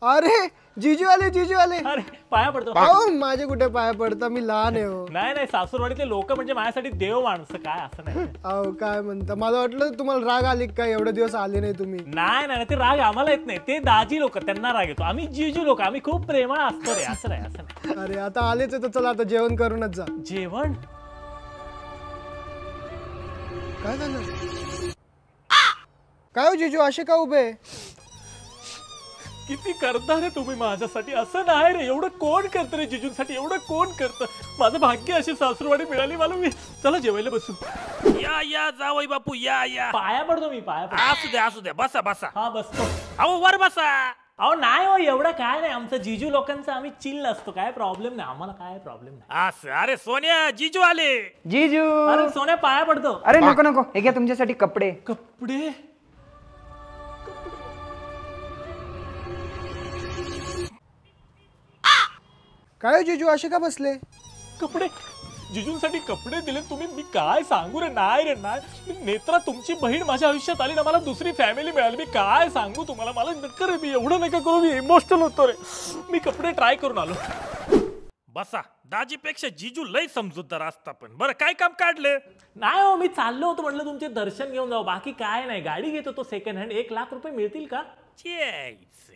अरे जीजू आले जीजू आले. अरे पाया पडतो. अहो माझे कुठे पाया पडता, मी लहान आहे हो. नाही नाही, सासूरवाडीतले लोक म्हणजे माझ्यासाठी देव माणसं, काय असं नाही. अहो काय म्हणता, मला वाटलं तुम्हाला राग आली काय, एवढे दिवस आले नाही तुम्ही. नाही नाही, ते राग आम्हाला येत नाही, ते दाजी लोक त्यांना राग येतो. आम्ही जीजू लोक, आम्ही खूप प्रेमळ असतो रे. असं नाही असं नाही. अरे आता आलेच तर चला आता जेवण करूनच जा. जेवण काय झालं? काय हो जीजू असे का उभे? किती करता रे तुम्ही माझ्यासाठी. असं नाही रे, एवढं कोण करतं रे जिजूंसाठी, एवढं कोण करतं. माझं भाग्य अशी सासूरवाडी मिळाली मला. मी चला जेवायला बसू. या या जावई बापू या या. पाया पडतो मी, पाया पडतो. असू द्या बसा बसा. हा बसतो. अहो वर बसा. अहो नाही हो, एवढं काय नाही. आमचं जीजू लोकांचं आम्ही चिल्ल असतो, काय प्रॉब्लेम नाही आम्हाला, काय प्रॉब्लेम नाही. असं. अरे सोन्या जीजू आले. जीजू. अरे सोन्या पाया पडतो. अरे नको नको, हे घ्या तुमच्यासाठी कपडे. कपडे काय हो जीजू असे का बसले? कपडे जिजूंसाठी कपडे दिले तुम्ही. मी काय सांगू रे. नाही रे नाही. नेत्रा तुमची बहीण माझ्या आयुष्यात आली ना, मला दुसरी फॅमिली मिळाली. मी काय सांगू तुम्हाला. मला नका रे, मी एवढं नका करू, मी इमोशनल होतो रे. मी कपडे ट्राय करून आलो. बसा. दाजीपेक्षा जीजू लय समजूतदार असता. पण बरं काय काम काढलं? नाही हो, मी चाललो होतो म्हटलं तुमचे दर्शन घेऊन जाऊ, बाकी काय नाही. गाडी घेतो तो सेकंड हँड, 1 लाख रुपये मिळतील का? चेस.